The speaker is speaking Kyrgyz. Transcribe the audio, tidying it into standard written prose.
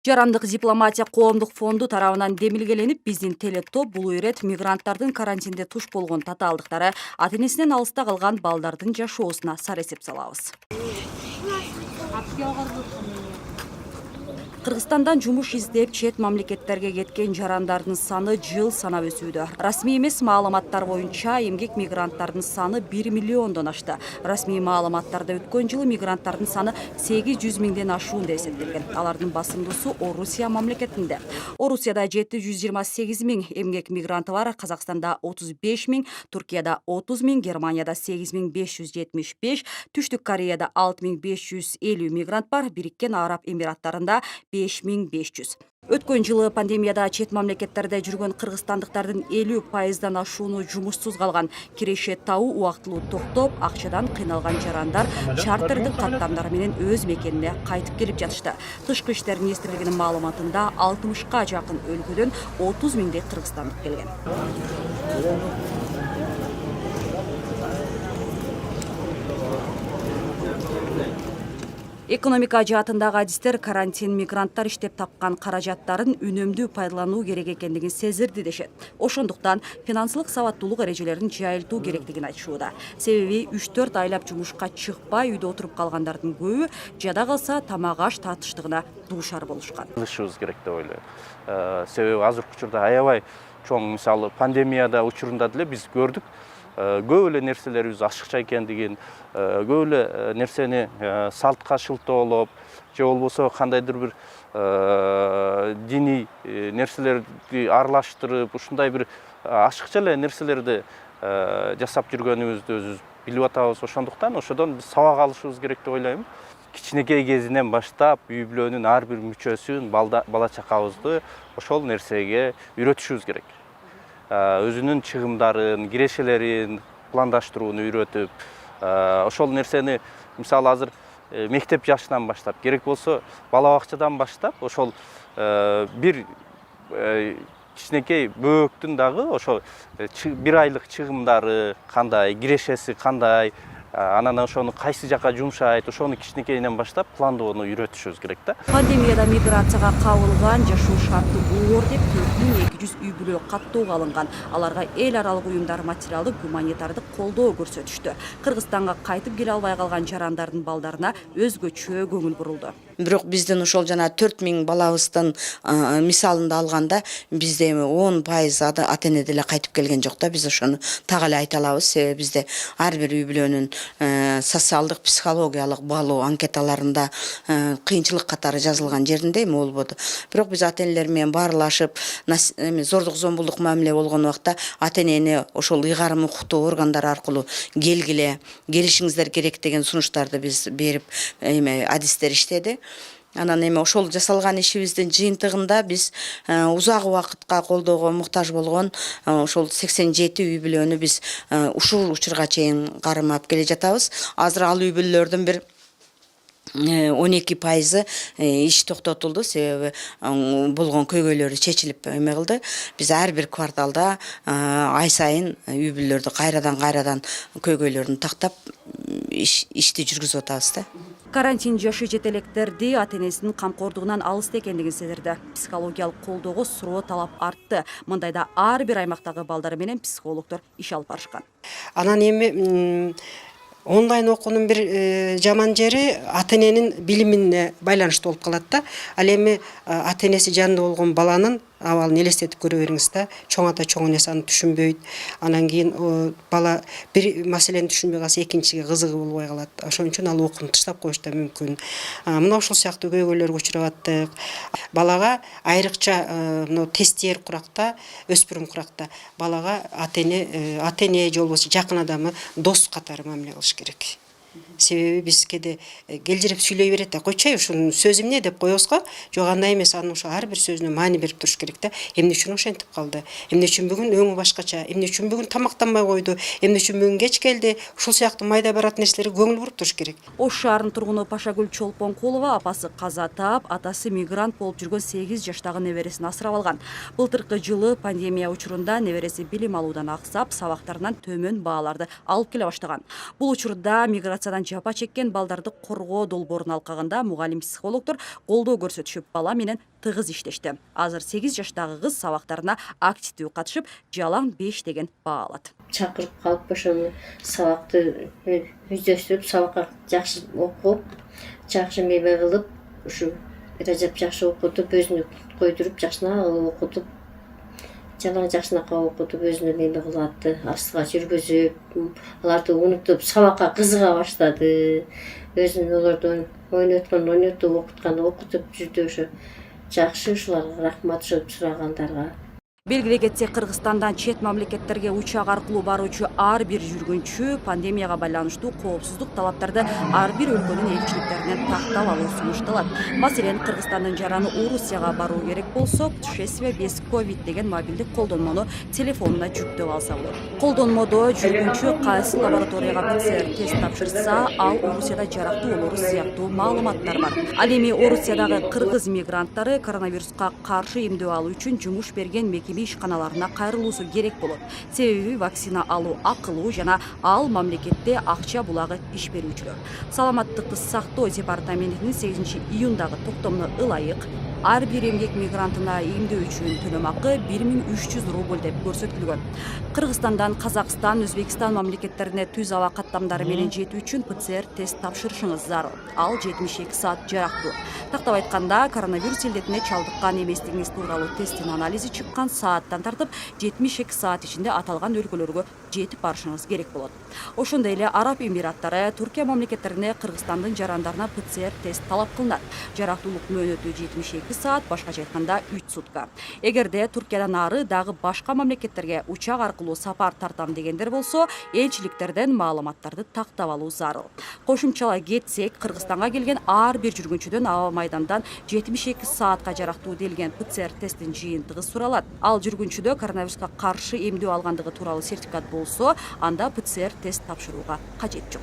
Жарандык дипломатия коомдук фонду тарабынан демилгеленип, биздин телетоп бул ирет мигранттардын карантинде туш болгон татаалдыктары ата-энесинен алыста калган балдардын жашоосуна саресеп салабыз. Кыргызстандан жумуш издеп чет мамлекеттерге кеткен жарандардын саны жыл санап өсүүдө. Расмий эмес маалыматтар боюнча эмгек мигранттардын саны 1 миллиондон ашты. Расмий маалыматтарда өткөн жылы мигранттардын саны 800 миңден ашуунда эсептелген. Алардын басымдуусу Орусия мамлекетинде. Орусияда 728 миң эмгек мигранты бар, Казакстанда 35 миң, Туркияда 30 миң, Германияда 8575, Түштүк Кореяда 6550 мигрант бар, Бириккен Араб Эмираттарында 5500. Өткөн жылы пандемияда чет мамлекеттерде жүргөн кыргызстандыктардын 50%дан ашууну жумушсуз калган. Киреше тау убактылуу токтоп, акчадан кыйналган жарандар чартердик каттамдары менен өз мекенине кайтып келип жатышты. Тышкы иштер министрлигинин маалыматында 60га жакын өлкөдөн 30 миңдей кыргызстандык келген. Экономика жаатындагы адистер карантин мигранттар иштеп тапкан каражаттарын үнөмдүү пайдалануу керек экендигин сезирди дешет. Ошондуктан финансылык сабаттуулук эрежелерин жайылтуу керектигин айтышууда. Себеби 3-4 айлап жумушка чыкпай үйдө отуруп калгандардын көбү жада калса тамак аш татыштыгына дуушар болушкан. Алышыбыз керек деп ойлойм. Себеби азыркы учурда аябай чоң, мисалы пандемияда учурунда деле биз көрдүк. Көп эле нерселерибиз ашыкча экендигин, көп эле нерсени салтка шылтоолоп, же болбосо кандайдыр бир диний нерселерди аралаштырып, ушундай бир ашыкча эле нерселерди жасап жүргөнүбүздү өзүбүз билип атабыз. Ошондуктан ошодон биз сабак алышыбыз керек деп ойлойм. Кичинекей кезинен баштап үй бүлөнүн ар бир мүчөсүн, бала чакабызды ошол нерсеге үйрөтүшүбүз керек. Өзүнүн чыгымдарын, кирешелерин пландаштырууну үйрөтүп, ошол нерсени мисалы азыр мектеп жашынан баштап, керек болсо бала бакчадан баштап, ошол бир кичинекей бөөктүн дагы ошол 1 айлык чыгымдары кандай, кирешеси кандай, анан ошону кайсы жака жумшайт, ошону кичинекейинен баштап пландоону үйрөтүшүбүз керек да. Пандемияда миграцияга кабылган, жашоо шарты оор деп 4200 үй бүлө каттоого алынган. Аларга эл аралык уюмдар материалдык, гуманитардык колдоо көрсөтүштү. Кыргызстанга кайтып келе албай калган жарандардын балдарына өзгөчө көңүл бурулду. Бирок биздин ошол жана 4000 балабыздын мисалында алганда бизде 10% ата-эне деле кайтып келген жок да. Биз ошону так эле айта алабыз. Себеби бизде ар бир үй бүлөнүн социалдык, психологиялык баалоо анкеталарында кыйынчылык катары жазылган жеринде эми болбоду. Бирок биз ата-энелер менен баарлашып, зордук зомбулдук мамиле болгон убакта ата-энени ошол ыйгарым укуктуу органдар аркылуу келгиле, келишиңиздер керек деген сунуштарды биз берип, адистер иштеди. Анан эми ошол жасалган ишибиздин жыйынтыгында биз узак убакытка колдоого муктаж болгон ошол 87 үй бүлөнү биз ушул учурга чейин кармап келе жатабыз. Азыр ал үй бүлөлөрдүн бир 12% иш токтотулду, себеби болгон көйгөйлөрү чечилип эме кылды. Биз ар бир кварталда ай сайын үй бүлөлөрдү кайрадан көйгөйлөрүн тактап ишти жүргүзүп атабыз да. Карантин жашы жете электерди ата-энесинин камкордугунан алыс экендигин сезирди. Психологиялык колдоого суроо талап артты. Мындайда ар бир аймактагы балдар менен психологдор иш алып барышкан. Анан эми онлайн окуунун бир жаман жери ата-эненин билимине байланыштуу болуп калат да. Ал эми ата-энеси жанында болгон баланын абалын элестетип көрө бериңиз да. Чоң ата чоң энеси аны түшүнбөйт. Анан кийин бала бир маселени түшүнбөй калса экинчиге кызыгы болбой калат. Ошон үчүн ал окууну таштап коюшу да мүмкүн. Мына ошол сыяктуу көйгөйлөргө учурап аттык. Балага айрыкча тестер куракта, өспүрүм куракта балага ата-эне же болбосо жакын адамы дос катары мамиле кылыш керек. Себеби биз кеде келжирип сүйлөй берет да, койчой ушунун сөзү эмне деп коебуз го. Жок андай эмес, анын ошо ар бир сөзүнө маани берип туруш керек да. Эмне үчүн ошентип калды? Эмне үчүн бүгүн өңү башкача? Эмне үчүн бүгүн тамактанбай койду? Эмне үчүн бүгүн кеч келди? Ушул сыяктуу майда барат нерселерге көңүл буруп туруш керек. Ош шаарынын тургуну Пашагүл Чолпонкулова апасы каза таап, атасы мигрант болуп жүргөн 8 жаштагы небересин асырап алган. Былтыркы жылы пандемия учурунда небереси билим алуудан аксап, сабактарынан төмөн бааларды алып келе баштаган. Бул учурда миграция дискриминациядан жапа чеккен балдарды коргоо долбоорун алкагында мугалим психологдор колдоо көрсөтүшүп бала менен тыгыз иштешти. Азыр 8 жаштагы кыз сабактарына активдүү катышып, жалаң 5 деген баа алат. Чакырып калып ошону сабакты үздөштүрүп, сабакка жакшы окуп, жакшы мебе кылып, ушу Ражап жакшы окутуп, өзүнү койдуруп, жакшына окутуп, жалаң жакшынакай окутуп, өзүнө мебе кылып, астыга жүргүзүп, аларды унутуп, сабакка кызыга баштады. Өзүнүн олордон ойнотуп, окутуп жүрдү. Ошо жакшы, ушуларга рахмат сурагандарга. Белгилей кетсек, Кыргызстандан чет мамлекеттерге учак аркылуу баруучу ар бир жүргүнчү пандемияга байланыштуу коопсуздук талаптарды ар бир өлкөнүн элчиликтеринен тактап алуу сунушталат. Маселен, Кыргызстандын жараны Орусияга баруу керек болсо, путешествие без ковид деген мобилдик колдонмону телефонуна жүктөп алса болот. Колдонмодо жүргүнчү кайсы лабораторияга ПЦР тест тапшырса, ал Орусияда жарактуу болору сыяктуу маалыматтар бар. Ал эми Орусиядагы кыргыз мигранттары коронавируска каршы эмдөө алуу үчүн жумуш берген мекеме ишканаларына кайрылуусу керек болот. Себеби вакцина алуу акылуу жана ал мамлекетте акча булагы иш берүүчүлөр. Саламаттыкты сактоо департаментинин 8 июндагы токтомуна ылайык ар бир эмгек мигрантына эмдөө үчүн төлөм акы 1300 рубль деп көрсөтүлгөн. Кыргызстандан Казакстан, Өзбекстан мамлекеттерине түз аба каттамдары менен жетүү үчүн ПЦР тест тапшырышыңыз зарыл. Ал 72 саат жарактуу. Тактап айтканда, коронавирус илдетине чалдыккан эместигиңиз тууралуу тесттин анализи чыккан сааттан тартып 72 саат ичинде аталган өлкөлөргө жетип барышыңыз керек болот. Ошондой эле Араб Эмираттары, Туркия мамлекеттерине Кыргызстандын жарандарына ПЦР тест талап кылынат. Жарактуулук мөөнөтү 72 саат, башкача айтканда 3 сутка. Эгерде Туркиядан ары дагы башка мамлекеттерге учак аркылуу сапар тартам дегендер болсо, элчиликтерден маалыматтарды тактап алуу зарыл. Кошумчалай кетсек, Кыргызстанга келген ар бир жүргүнчүдөн аба майдандан 72 саатка жарактуу делген ПЦР тесттин жыйынтыгы суралат. Ал жүргүнчүдө коронавируска каршы эмдөө алгандыгы тууралуу сертификат болсо, анда ПЦР тест тапшырууга кажет жок.